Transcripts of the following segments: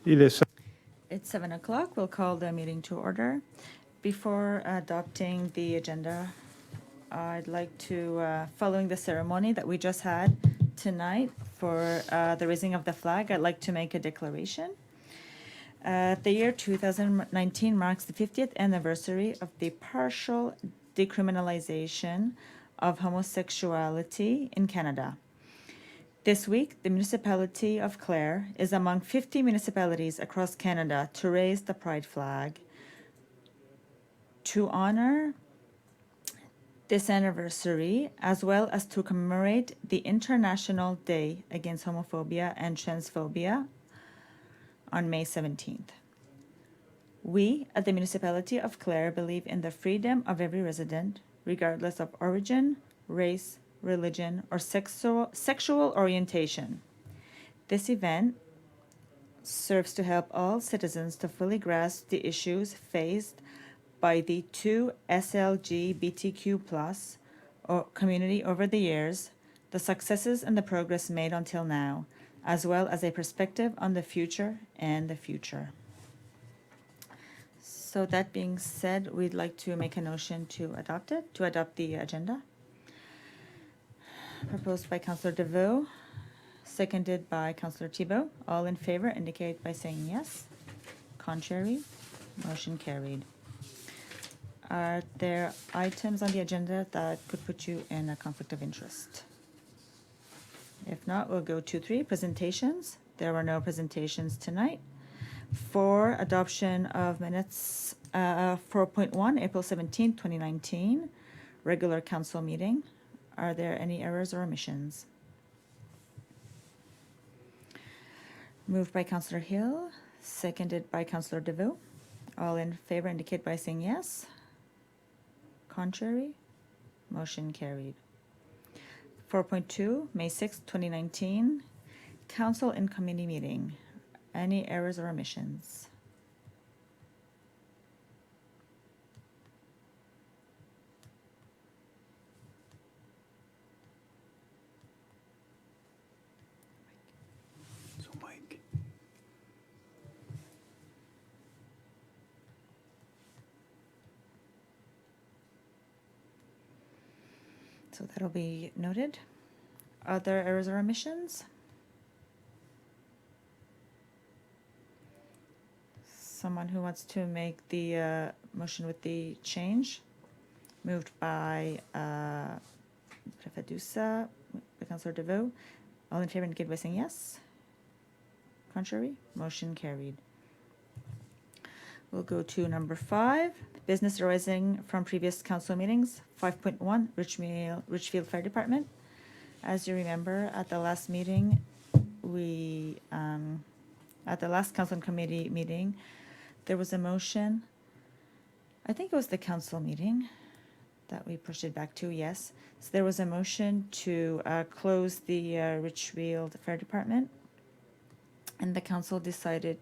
Il est It's 7 o'clock. We'll call the meeting to order. Before adopting the agenda, I'd like to, following the ceremony that we just had tonight for the raising of the flag, I'd like to make a declaration. The year 2019 marks the 50th anniversary of the partial decriminalization of homosexuality in Canada. This week, the municipality of Clare is among 50 municipalities across Canada to raise the pride flag. To honor this anniversary, as well as to commemorate the International Day Against Homophobia and Transphobia on May 17th. We, at the municipality of Clare, believe in the freedom of every resident, regardless of origin, race, religion, or sexual orientation. This event serves to help all citizens to fully grasp the issues faced by the two SLGBTQ+ community over the years, the successes and the progress made until now, as well as a perspective on the future and the future. So that being said, we'd like to make a motion to adopt the agenda. Proposed by Councillor DeVoe, seconded by Councillor Thibault. All in favor indicate by saying yes. Contrary, motion carried. Are there items on the agenda that could put you in a conflict of interest? If not, we'll go to 3, presentations. There were no presentations tonight. 4, adoption of minutes, 4.1, April 17, 2019, regular council meeting. Are there any errors or omissions? Moved by Councillor Hill, seconded by Councillor DeVoe. All in favor indicate by saying yes. Contrary, motion carried. 4.2, May 6, 2019, council and committee meeting. Any errors or omissions? So Mike. So that'll be noted. Other errors or omissions? Someone who wants to make the motion with the change? Moved by Prefadusa, by Councillor DeVoe. All in favor indicate by saying yes. Contrary, motion carried. We'll go to number 5, business arising from previous council meetings. 5.1, Richfield Fire Department. As you remember, at the last meeting, at the last council and committee meeting, there was a motion. I think it was the council meeting that we pushed it back to, yes. So there was a motion to close the Richfield Fire Department, and the council decided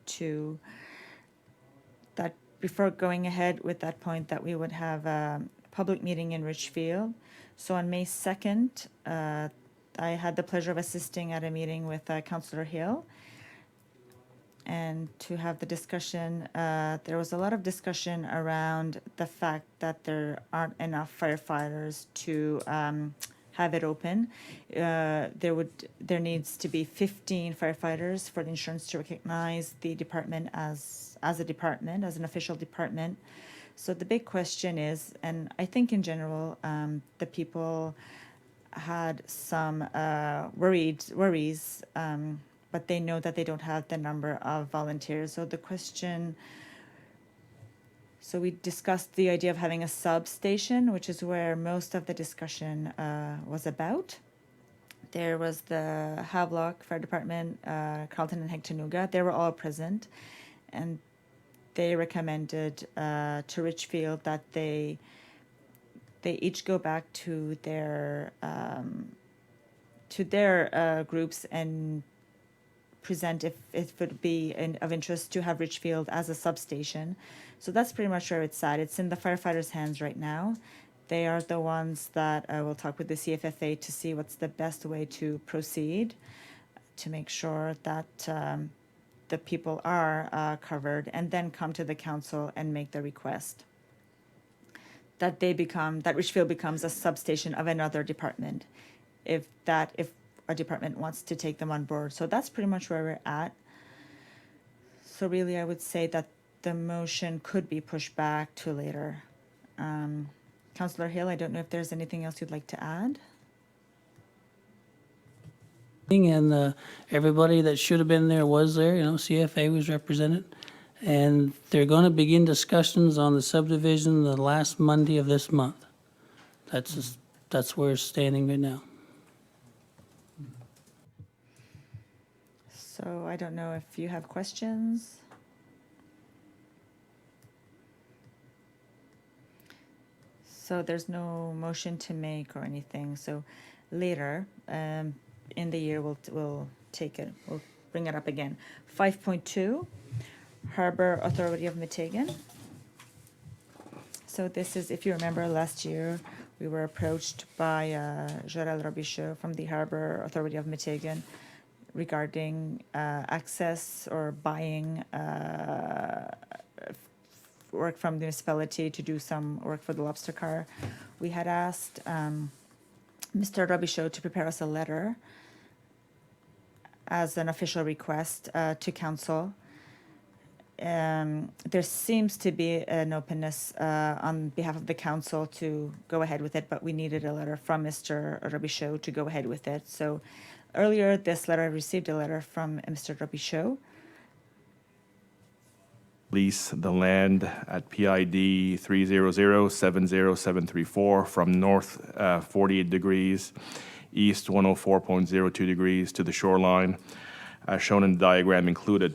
that before going ahead with that point, that we would have a public meeting in Richfield. So on May 2nd, I had the pleasure of assisting at a meeting with Councillor Hill, and to have the discussion. There was a lot of discussion around the fact that there aren't enough firefighters to have it open. There needs to be 15 firefighters for the insurance to recognize the department as a department, as an official department. So the big question is, and I think in general, the people had some worries, but they know that they don't have the number of volunteers. So the question, so we discussed the idea of having a substation, which is where most of the discussion was about. There was the Havelock Fire Department, Carleton and Hectonuga. They were all present, and they recommended to Richfield that they each go back to their groups and present if it would be of interest to have Richfield as a substation. So that's pretty much where it's at. It's in the firefighters' hands right now. They are the ones that will talk with the CFFA to see what's the best way to proceed, to make sure that the people are covered, and then come to the council and make the request that Richfield becomes a substation of another department, if a department wants to take them on board. So that's pretty much where we're at. So really, I would say that the motion could be pushed back to later. Councillor Hill, I don't know if there's anything else you'd like to add? And everybody that should have been there was there. CFA was represented. And they're going to begin discussions on the subdivision the last Monday of this month. That's where it's standing right now. So I don't know if you have questions. So there's no motion to make or anything. So later in the year, we'll take it. We'll bring it up again. 5.2, Harbor Authority of Meteghan. So this is, if you remember, last year we were approached by Gérald Robichaud from the Harbor Authority of Meteghan regarding access or buying work from the municipality to do some work for the lobster car. We had asked Mr. Robichaud to prepare us a letter as an official request to council. There seems to be an openness on behalf of the council to go ahead with it, but we needed a letter from Mr. Robichaud to go ahead with it. So earlier this letter, I received a letter from Mr. Robichaud. Lease the land at PID 300-70734 from north 48 degrees, east 104.02 degrees to the shoreline, as shown in the diagram included.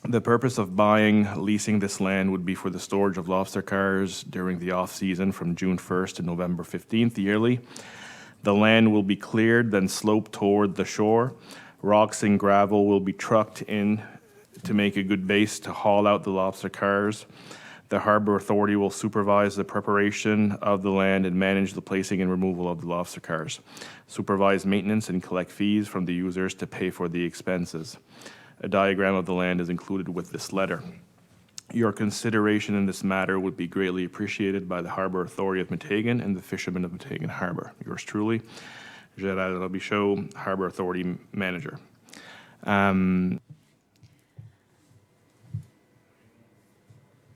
The purpose of leasing this land would be for the storage of lobster cars during the off-season from June 1st to November 15th yearly. The land will be cleared, then sloped toward the shore. Rocks and gravel will be trucked in to make a good base to haul out the lobster cars. The Harbor Authority will supervise the preparation of the land and manage the placing and removal of the lobster cars, supervise maintenance and collect fees from the users to pay for the expenses. A diagram of the land is included with this letter. Your consideration in this matter would be greatly appreciated by the Harbor Authority of Meteghan and the fishermen of Meteghan Harbor. Yours truly, Gérald Robichaud, Harbor Authority Manager.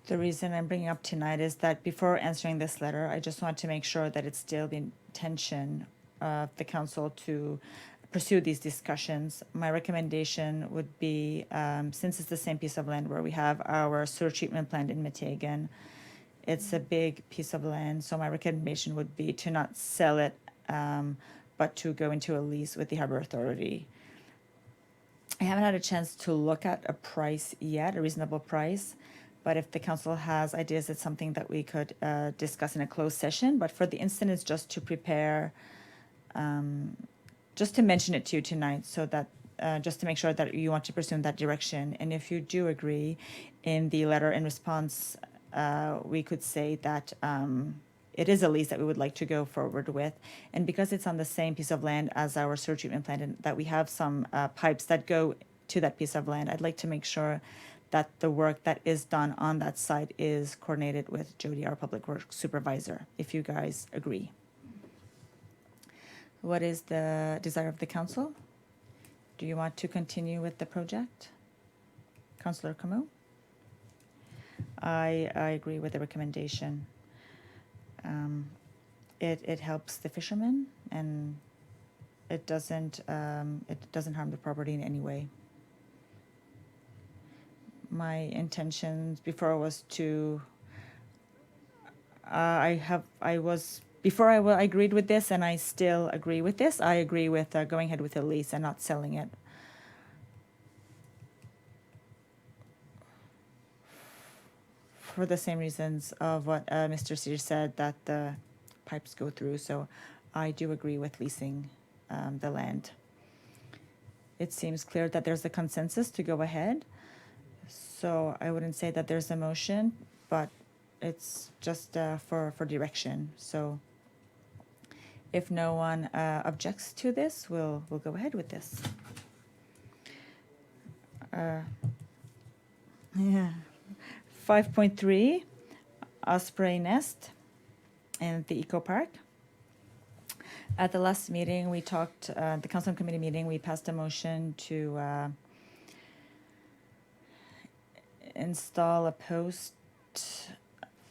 The reason I'm bringing up tonight is that before answering this letter, I just want to make sure that it's still the intention of the council to pursue these discussions. My recommendation would be, since it's the same piece of land where we have our sewer treatment plant in Meteghan, it's a big piece of land, so my recommendation would be to not sell it, but to go into a lease with the Harbor Authority. I haven't had a chance to look at a price yet, a reasonable price, but if the council has ideas, it's something that we could discuss in a closed session. But for the instant, it's just to prepare, just to mention it to you tonight, so that just to make sure that you want to pursue in that direction. And if you do agree, in the letter in response, we could say that it is a lease that we would like to go forward with. And because it's on the same piece of land as our sewer treatment plant, and that we have some pipes that go to that piece of land, I'd like to make sure that the work that is done on that site is coordinated with Jody, our public works supervisor, if you guys agree. What is the desire of the council? Do you want to continue with the project? Councillor Camus? I agree with the recommendation. It helps the fishermen, and it doesn't harm the property in any way. My intentions before was to, before I agreed with this, and I still agree with this. I agree with going ahead with a lease and not selling it. For the same reasons of what Mr. Sears said, that the pipes go through. So I do agree with leasing the land. It seems clear that there's a consensus to go ahead. So I wouldn't say that there's a motion, but it's just for direction. So if no one objects to this, we'll go ahead with this. Yeah. 5.3, Osprey Nest in the Eco Park. At the last meeting, we talked, the council committee meeting, we passed a motion to install a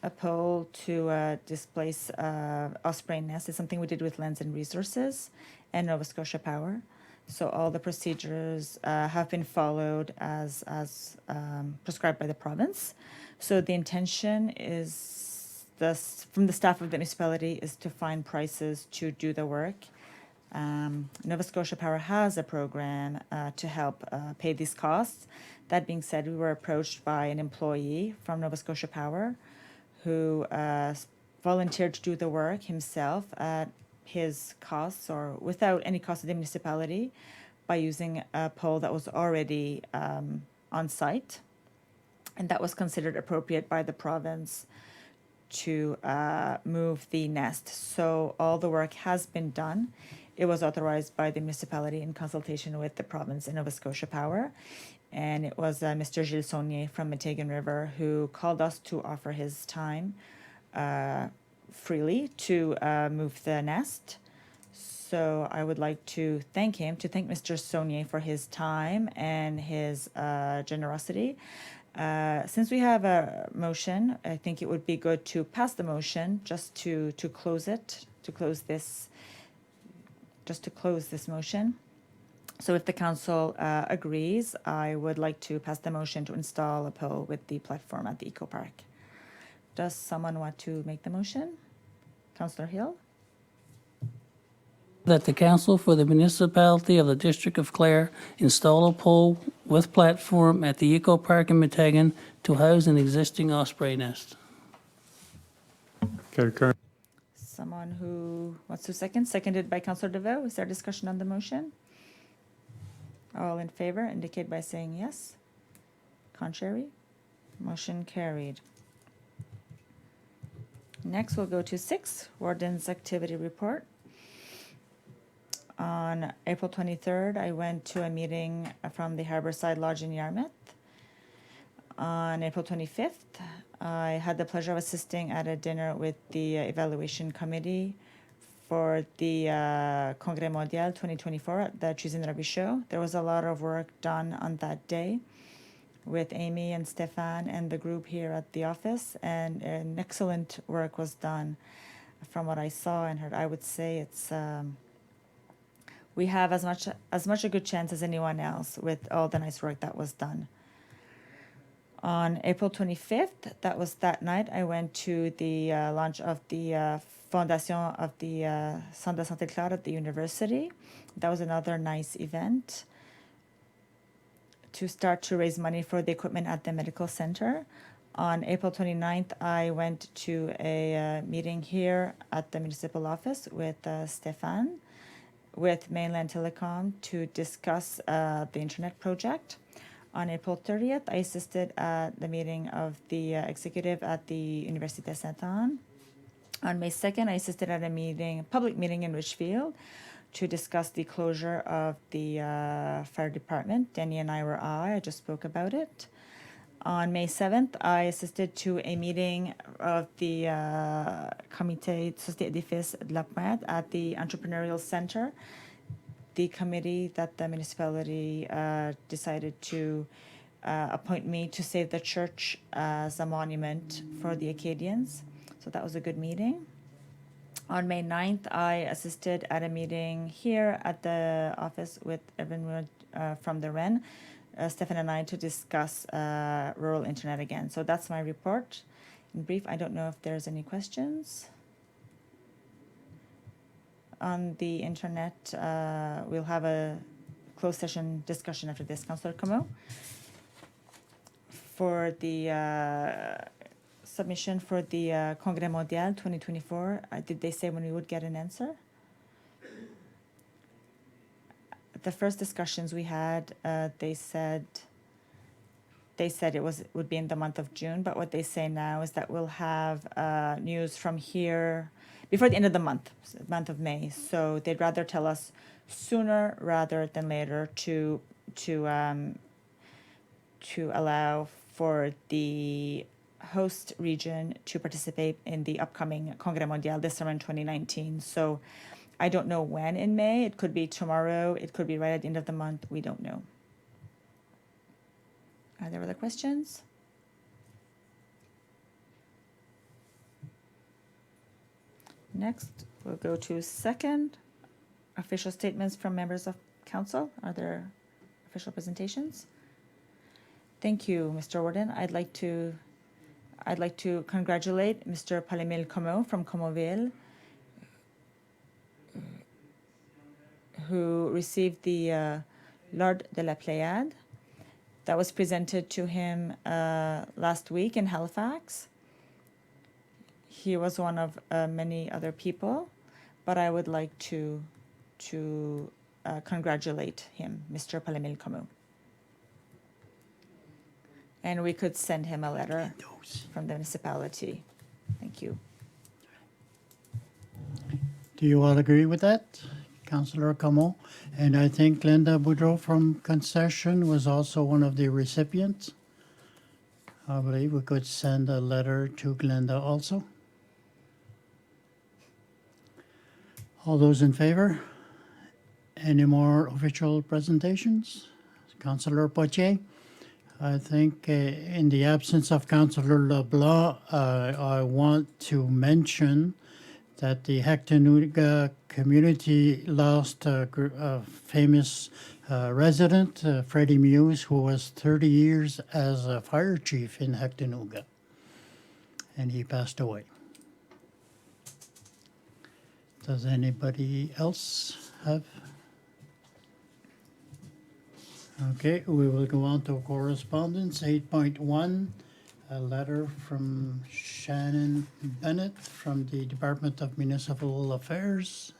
pole to displace Osprey Nest. It's something we did with Lands and Resources and Nova Scotia Power. So all the procedures have been followed as prescribed by the province. So the intention is from the staff of the municipality is to find prices to do the work. Nova Scotia Power has a program to help pay these costs. That being said, we were approached by an employee from Nova Scotia Power who volunteered to do the work himself at his costs or without any cost to the municipality by using a pole that was already on site. And that was considered appropriate by the province to move the nest. So all the work has been done. It was authorized by the municipality in consultation with the province and Nova Scotia Power. And it was Mr. Gilles Saunier from Matagan River who called us to offer his time freely to move the nest. So I would like to thank Mr. Saunier for his time and his generosity. Since we have a motion, I think it would be good to pass the motion just to close it, to close this motion. So if the council agrees, I would like to pass the motion to install a pole with the platform at the Eco Park. Does someone want to make the motion? Councillor Hill? That the council for the municipality of the District of Clare install a pole with platform at the Eco Park in Matagan to house an existing osprey nest. Concur. Someone who wants to second? Seconded by Councillor DeVoe. Is there discussion on the motion? All in favor indicate by saying yes. Contrary? Motion carried. Next, we'll go to 6, Warden's Activity Report. On April 23rd, I went to a meeting from the Harborside Lodge in Yarmouth. On April 25th, I had the pleasure of assisting at a dinner with the evaluation committee for the Congrès Mondial 2024 at the Cuisine Rabichaud. There was a lot of work done on that day with Amy and Stefan and the group here at the office, and an excellent work was done from what I saw and heard. I would say it's we have as much a good chance as anyone else with all the nice work that was done. On April 25th, that was that night, I went to the launch of the Fondation of the Centre de Santé Clare at the university. That was another nice event to start to raise money for the equipment at the medical center. On April 29th, I went to a meeting here at the municipal office with Stefan, with Mainland Telecom to discuss the internet project. On April 30th, I assisted at the meeting of the executive at the Université Sainte-Anne. On May 2nd, I assisted at a public meeting in Richfield to discuss the closure of the fire department. Danny and I were I just spoke about it. On May 7th, I assisted to a meeting of the Comité de Société Édifice de la Pointe at the Entrepreneurial Center, the committee that the municipality decided to appoint me to save the church as a monument for the Acadians. So that was a good meeting. On May 9th, I assisted at a meeting here at the office with everyone from the REN, Stefan and I, to discuss rural internet again. So that's my report. In brief, I don't know if there's any questions. On the internet, we'll have a closed session discussion after this. Councillor Comeau? For the submission for the Congrès Mondial 2024, did they say when we would get an answer? The first discussions we had, they said it would be in the month of June, but what they say now is that we'll have news from here before the end of the month of May. So they'd rather tell us sooner rather than later to to allow for the host region to participate in the upcoming Congrès Mondial this summer in 2019. So I don't know when in May. It could be tomorrow. It could be right at the end of the month. We don't know. Are there other questions? Next, we'll go to second, official statements from members of council. Are there official presentations? Thank you, Mr. Warden. I'd like to congratulate Mr. Palimil Como from Comoville, who received the L'Ordre de la Pléiade that was presented to him last week in Halifax. He was one of many other people, but I would like to congratulate him, Mr. Palimil Como. And we could send him a letter from the municipality. Thank you. Do you all agree with that, Councillor Como? And I think Glenda Boudreau from Concession was also one of the recipients. I believe we could send a letter to Glenda also. All those in favor? Any more official presentations? Councillor Poitier? I think in the absence of Councillor LeBlanc, I want to mention that the Hectanuga community lost a famous resident, Freddie Muse, who was 30 years as a fire chief in Hectanuga, and he passed away. Does anybody else have? Okay, we will go on to correspondence. 8.1, a letter from Shannon Bennett from the Department of Municipal Affairs.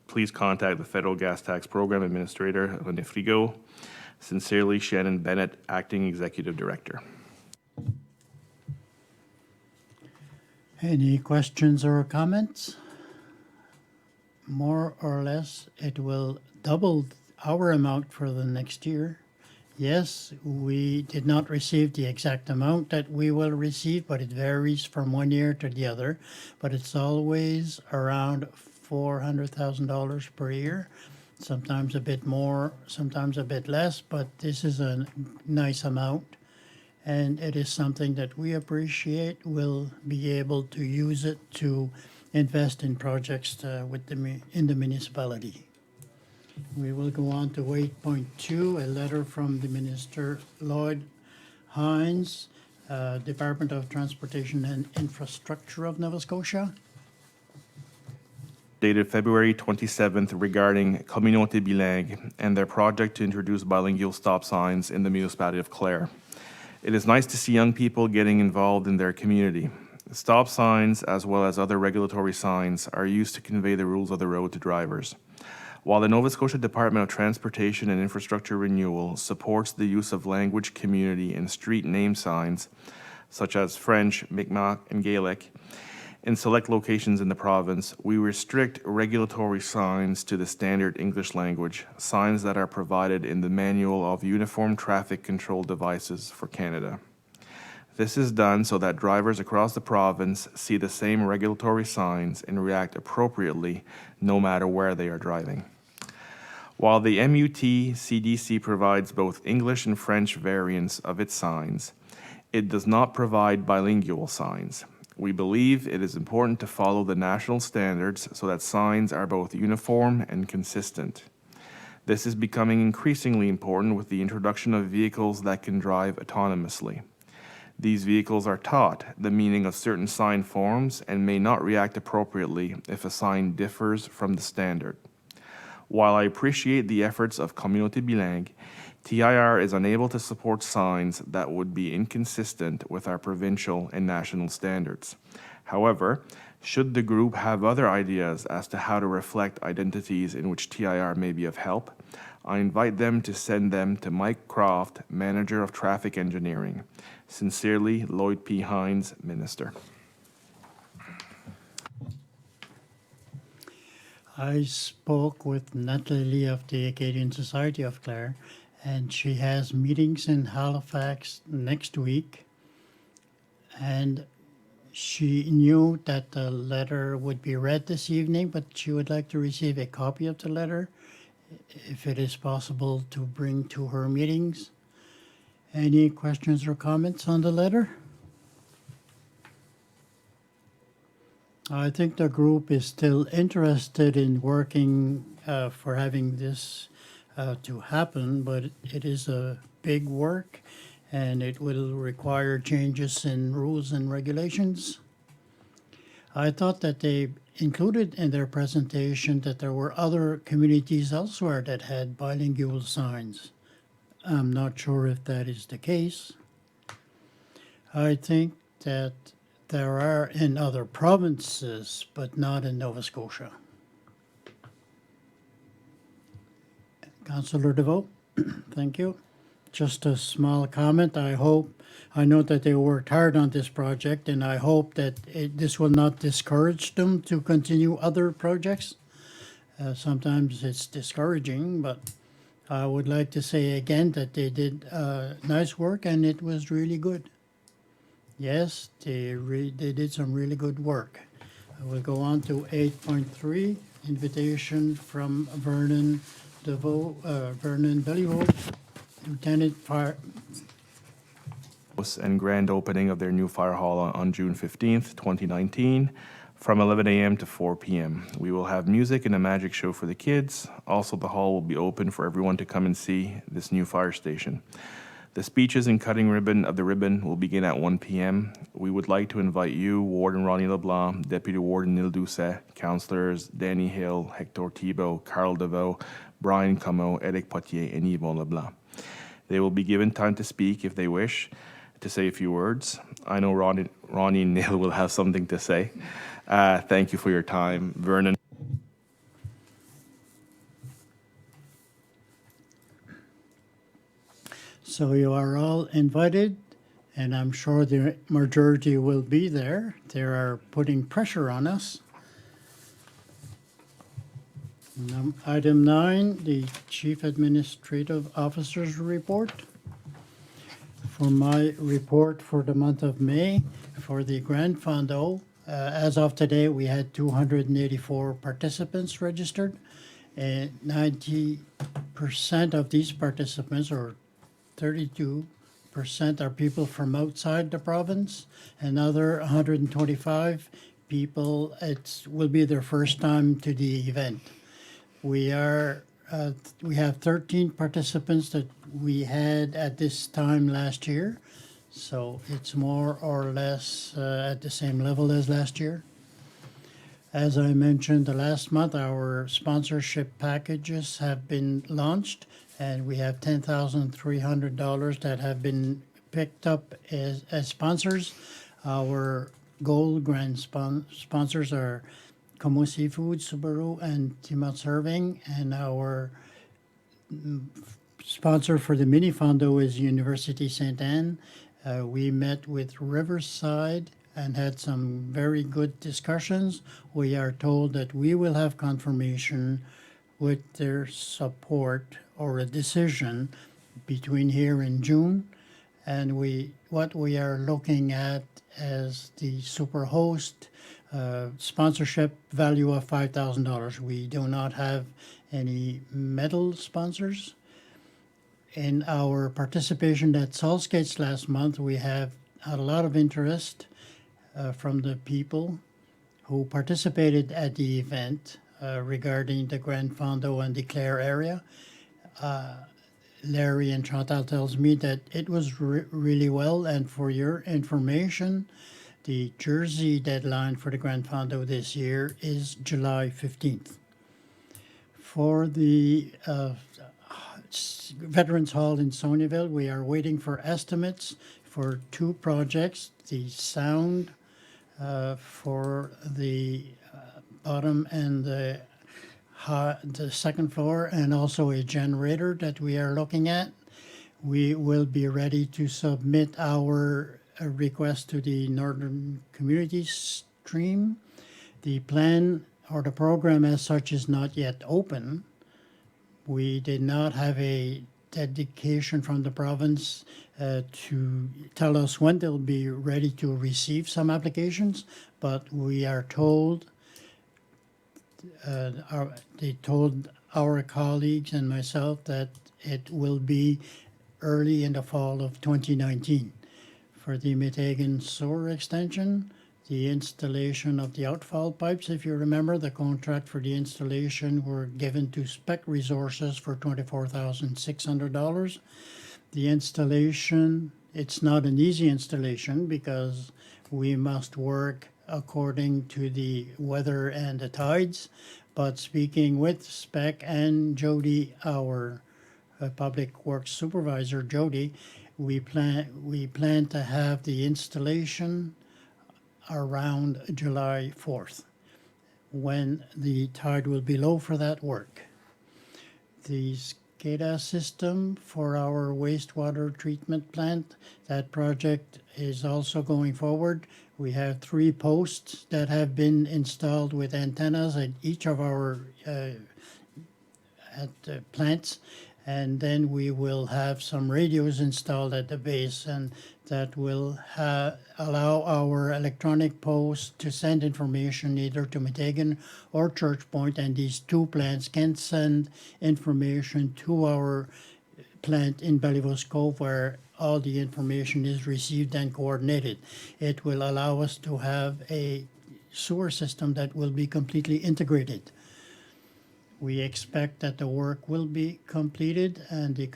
Please contact the Federal Gas Tax Program Administrator, René Frigo. Sincerely, Shannon Bennett, Acting Executive Director. Any questions or comments? More or less, it will double our amount for the next year. Yes, we did not receive the exact amount that we will receive, but it varies from one year to the other. But it's always around $400,000 per year, sometimes a bit more, sometimes a bit less, but this is a nice amount. And it is something that we appreciate. We'll be able to use it to invest in projects in the municipality. We will go on to 8.2, a letter from the Minister Lloyd Hines, Department of Transportation and Infrastructure of Nova Scotia. Dated February 27th regarding Communauté Bilingue and their project to introduce bilingual stop signs in the municipality of Clare. It is nice to see young people getting involved in their community. Stop signs, as well as other regulatory signs, are used to convey the rules of the road to drivers. While the Nova Scotia Department of Transportation and Infrastructure Renewal supports the use of language, community, and street name signs, such as French, Mi'kmaq, and Gaelic, in select locations in the province, we restrict regulatory signs to the standard English language, signs that are provided in the Manual of Uniform Traffic Control Devices for Canada. This is done so that drivers across the province see the same regulatory signs and react appropriately no matter where they are driving. While the MUT CDC provides both English and French variants of its signs, it does not provide bilingual signs. We believe it is important to follow the national standards so that signs are both uniform and consistent. This is becoming increasingly important with the introduction of vehicles that can drive autonomously. These vehicles are taught the meaning of certain sign forms and may not react appropriately if a sign differs from the standard. While I appreciate the efforts of Communauté Bilingue, TIR is unable to support signs that would be inconsistent with our provincial and national standards. However, should the group have other ideas as to how to reflect identities in which TIR may be of help, I invite them to send them to Mike Croft, Manager of Traffic Engineering. Sincerely, Lloyd P. Hines, Minister. I spoke with Natalie of the Acadian Society of Clare, and she has meetings in Halifax next week. And she knew that the letter would be read this evening, but she would like to receive a copy of the letter, if it is possible to bring to her meetings. Any questions or comments on the letter? I think the group is still interested in working for having this to happen, but it is a big work and it will require changes in rules and regulations. I thought that they included in their presentation that there were other communities elsewhere that had bilingual signs. I'm not sure if that is the case. I think that there are in other provinces, but not in Nova Scotia. Councillor DeVoe, thank you. Just a small comment. I know that they worked hard on this project, and I hope that this will not discourage them to continue other projects. Sometimes it's discouraging, but I would like to say again that they did nice work and it was really good. Yes, they did some really good work. I will go on to 8.3, invitation from Vernon Beliveau, Lieutenant Fire. And grand opening of their new fire hall on June 15th, 2019, from 11 a.m. to 4 p.m. We will have music and a magic show for the kids. Also, the hall will be open for everyone to come and see this new fire station. The speeches and cutting of the ribbon will begin at 1 p.m. We would like to invite you, Warden Ronnie LeBlanc, Deputy Warden Neil Doucet, Councillors Danny Hill, Hector Thibault, Carl DeVoe, Brian Comeau, Eric Potier, and Yvon LeBlanc. They will be given time to speak if they wish to say a few words. I know Ronnie and Neil will have something to say. Thank you for your time. Vernon. So you are all invited, and I'm sure the majority will be there. They are putting pressure on us. Item 9, the Chief Administrative Officer's report. For my report for the month of May, for the Grand Fondo, as of today, we had 284 participants registered, and 90% of these participants, or 32%, are people from outside the province. Another 125 people, it will be their first time to the event. We have 13 participants that we had at this time last year, so it's more or less at the same level as last year. As I mentioned the last month, our sponsorship packages have been launched, and we have $10,300 that have been picked up as sponsors. Our gold grand sponsors are Como Seafood, Subaru, and Timot Serving, and our sponsor for the mini fondo is University St. Anne. We met with Riverside and had some very good discussions. We are told that we will have confirmation with their support or a decision between here and June. And what we are looking at as the superhost sponsorship value of $5,000. We do not have any medal sponsors. In our participation at Saltskates last month, we have had a lot of interest from the people who participated at the event regarding the Grand Fondo and the Clare area. Larry and Chantal tells me that it was really well, and for your information, the jersey deadline for the Grand Fondo this year is July 15th. For the Veterans Hall in Sonyville, we are waiting for estimates for 2 projects, the sound for the bottom and the second floor, and also a generator that we are looking at. We will be ready to submit our request to the Northern Community Stream. The plan or the program as such is not yet open. We did not have a dedication from the province to tell us when they'll be ready to receive some applications, but we are told, they told our colleagues and myself that it will be early in the fall of 2019. For the Metegan sewer extension, the installation of the outfall pipes, if you remember, the contract for the installation were given to Spec Resources for $24,600. The installation, it's not an easy installation because we must work according to the weather and the tides. But speaking with Spec and Jody, our Public Works Supervisor, Jody, we plan to have the installation around July 4th, when the tide will be low for that work. The SCADA system for our wastewater treatment plant, that project is also going forward. We have 3 posts that have been installed with antennas at each of our plants, and then we will have some radios installed at the base, and that will allow our electronic posts to send information either to Metegan or Church Point, and these 2 plants can send information to our plant in Bellevos Cove where all the information is received and coordinated. It will allow us to have a sewer system that will be completely integrated. We expect that the work will be completed and the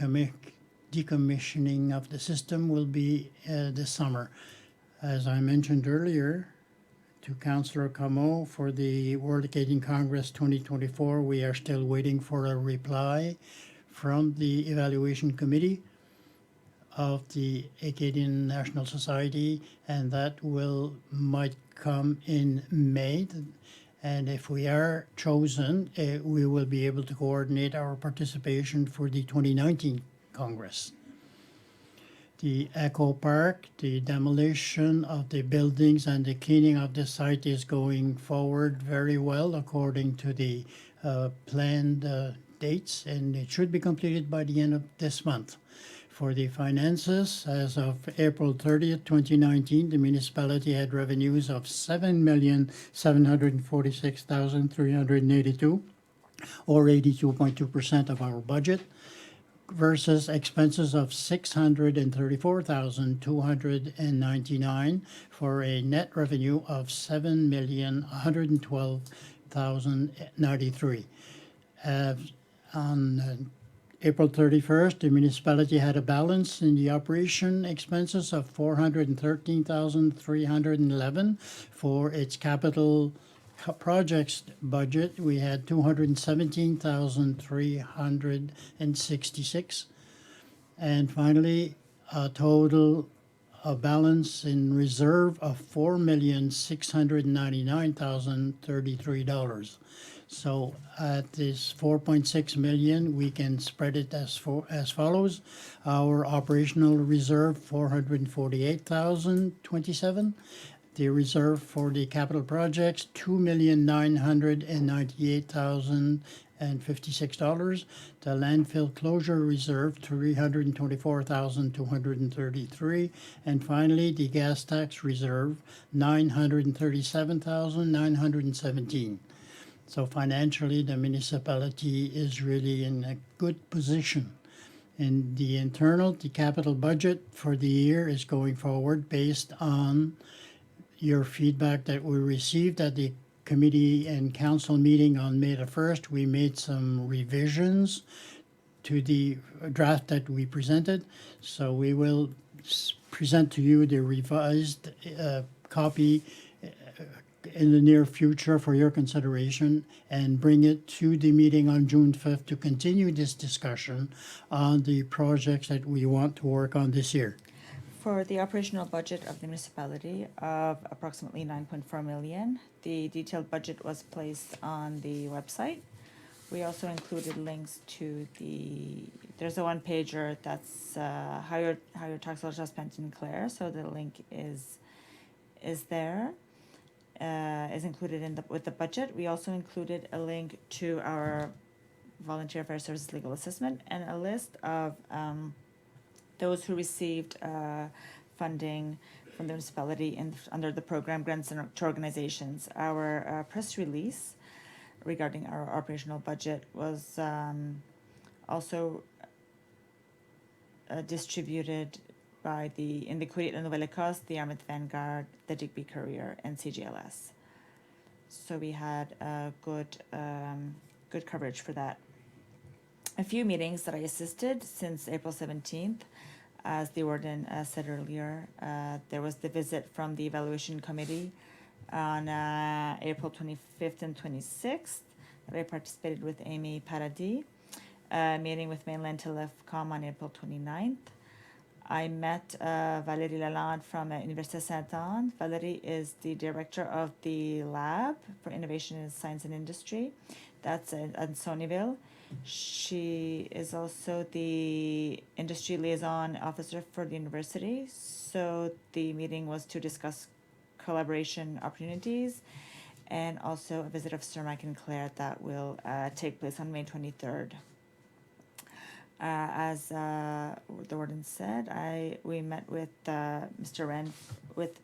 decommissioning of the system will be this summer. As I mentioned earlier to Councillor Camo, for the World Acadian Congress 2024, we are still waiting for a reply from the Evaluation Committee of the Acadian National Society, and that might come in May. And if we are chosen, we will be able to coordinate our participation for the 2019 Congress. The Echo Park, the demolition of the buildings and the cleaning of the site is going forward very well according to the planned dates, and it should be completed by the end of this month. For the finances, as of April 30th, 2019, the municipality had revenues of $7,746,382, or 82.2% of our budget, versus expenses of $634,299 for a net revenue of $7,112,093. On April 31st, the municipality had a balance in the operation expenses of $413,311. For its capital projects budget, we had $217,366. And finally, a total a balance in reserve of $4,699,033. So at this 4.6 million, we can spread it as follows. Our operational reserve, 448,027. The reserve for the capital projects, $2,998,056. The landfill closure reserve, $324,233. And finally, the gas tax reserve, $937,917. So financially, the municipality is really in a good position. And the capital budget for the year is going forward based on your feedback that we received at the committee and council meeting on May the 1st. We made some revisions to the draft that we presented. So we will present to you the revised copy in the near future for your consideration and bring it to the meeting on June 5th to continue this discussion on the projects that we want to work on this year. For the operational budget of the municipality of approximately 9.4 million, the detailed budget was placed on the website. We also included links to there's a one-pager that's how your tax dollars are spent in Clare, so the link is there. Is included with the budget. We also included a link to our volunteer fire services legal assessment and a list of those who received funding from the municipality under the program grants to organizations. Our press release regarding our operational budget was also distributed in the Courrier de la Nouvelle-Écosse, the Yarmouth Vanguard, the Digby Courier, and CGLS. So we had good coverage for that. A few meetings that I assisted since April 17th, as the warden said earlier. There was the visit from the evaluation committee on April 25th and 26th that I participated with Amy Paradis. Meeting with Mainland Telecom on April 29th. I met Valérie Lalande from Université Sainte-Anne. Valérie is the director of the Lab for Innovation in Science and Industry. That's at Sonyville. She is also the industry liaison officer for the university. So the meeting was to discuss collaboration opportunities and also a visit of Cermak and Clare that will take place on May 23rd. As the warden said, we met with Mr. Wren with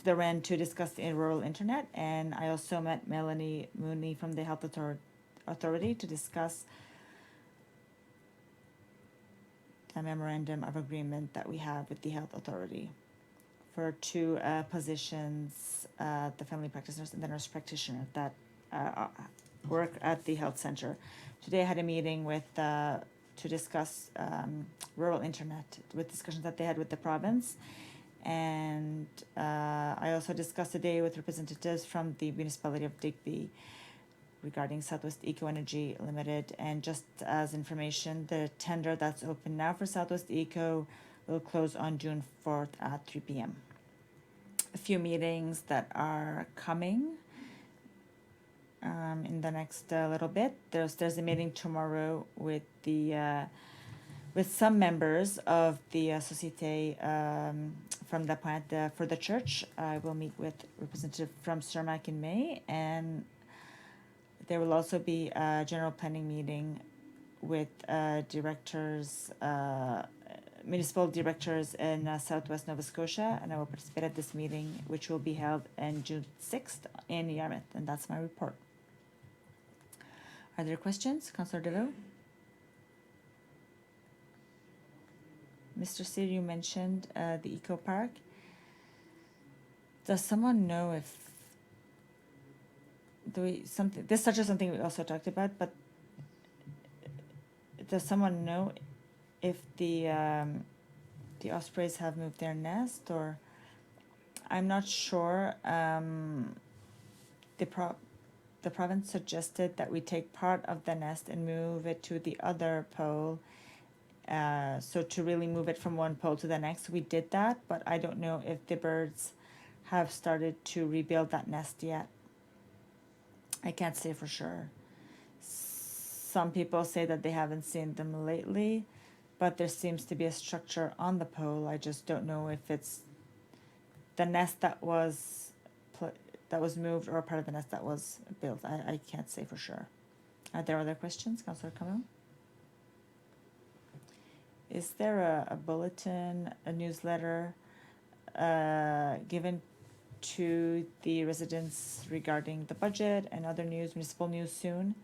the Wren to discuss the rural internet, and I also met Melanie Mooney from the Health Authority to discuss a memorandum of agreement that we have with the Health Authority for two positions, the family practice nurse and the nurse practitioner that work at the health center. Today I had a meeting with to discuss rural internet with discussions that they had with the province. And I also discussed today with representatives from the municipality of Digby regarding Southwest Eco Energy Limited. And just as information, the tender that's open now for Southwest Eco will close on June 4th at 3 p.m. A few meetings that are coming in the next little bit. There's a meeting tomorrow with with some members of the Société from the Pointe for the church. I will meet with representative from Cermak in May, and there will also be a general planning meeting with directors, municipal directors in Southwest Nova Scotia, and I will participate at this meeting, which will be held on June 6th in Yarmouth, and that's my report. Are there questions, Councillor DeVoe? Mr. Sear, you mentioned the Eco Park. Does someone know if this touches something we also talked about, but does someone know if the ospreys have moved their nest, or I'm not sure. The province suggested that we take part of the nest and move it to the other pole So to really move it from one pole to the next, we did that, but I don't know if the birds have started to rebuild that nest yet. I can't say for sure. Some people say that they haven't seen them lately, but there seems to be a structure on the pole. I just don't know if it's the nest that was moved or part of the nest that was built. I can't say for sure. Are there other questions, Councillor Camille? Is there a bulletin, a newsletter given to the residents regarding the budget and other news, municipal news soon?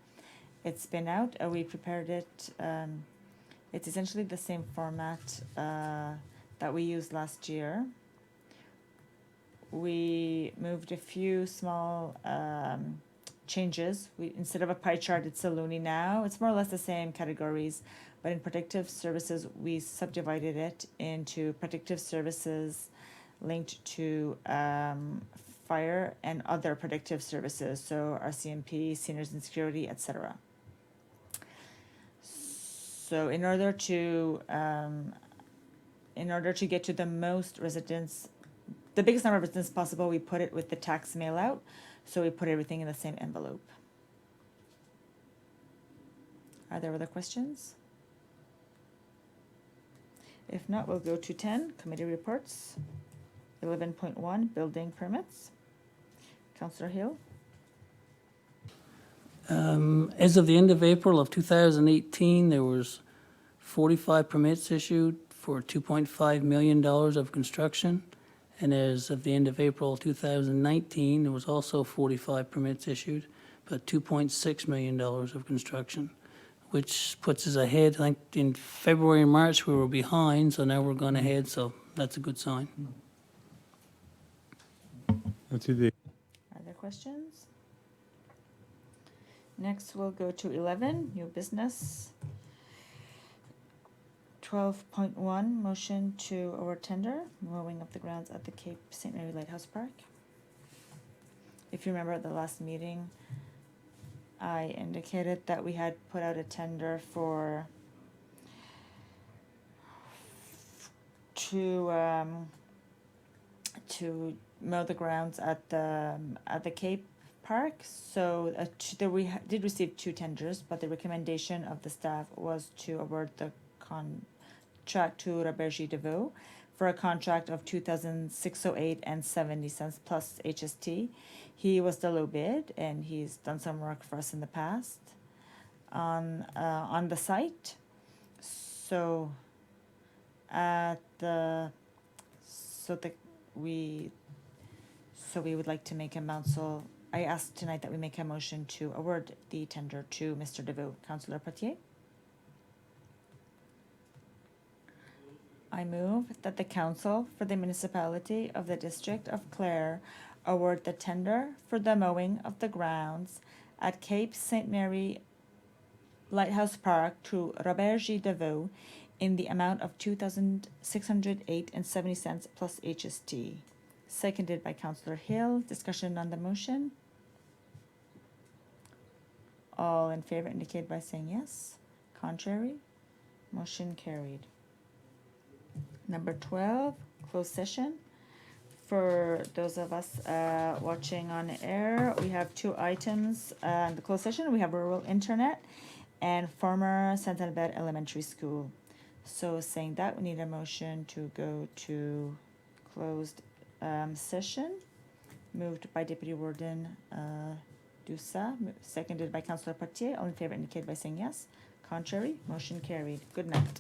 It's been out. We prepared it. It's essentially the same format that we used last year. We moved a few small changes. Instead of a pie chart, it's a loonie now. It's more or less the same categories, but in protective services, we subdivided it into protective services linked to fire and other protective services, so RCMP, seniors in security, etc. So in order to get to the most residents, the biggest number of residents possible, we put it with the tax mail out. So we put everything in the same envelope. Are there other questions? If not, we'll go to 10, committee reports. 11.1, building permits. Councillor Hill. As of the end of April of 2018, there was 45 permits issued for $2.5 million of construction. And as of the end of April 2019, there was also 45 permits issued, but $2.6 million of construction, which puts us ahead. I think in February and March we were behind, so now we're going ahead, so that's a good sign. Are there questions? Next, we'll go to 11, new business. 12.1, motion to award tender, mowing of the grounds at the Cape St. Mary Lighthouse Park. If you remember at the last meeting, I indicated that we had put out a tender to mow the grounds at the Cape Park. So we did receive 2 tenders, but the recommendation of the staff was to award the contract to Roberge DeVoe for a contract of $2,608.70 plus HST. He was the low bid, and he's done some work for us in the past on the site. So we would like to make so I asked tonight that we make a motion to award the tender to Mr. DeVoe. Councillor Potier? I move that the council for the municipality of the district of Clare award the tender for the mowing of the grounds at Cape St. Mary Lighthouse Park to Roberge DeVoe in the amount of $2,608.70 plus HST. Seconded by Councillor Hill. Discussion on the motion. All in favor indicate by saying yes. Contrary? Motion carried. Number 12, closed session. For those of us watching on air, we have 2 items in the closed session. We have rural internet and former Saint Albert Elementary School. So saying that, we need a motion to go to closed session. Moved by Deputy Warden Dusa, seconded by Councillor Potier. All in favor indicate by saying yes. Contrary, motion carried. Good night.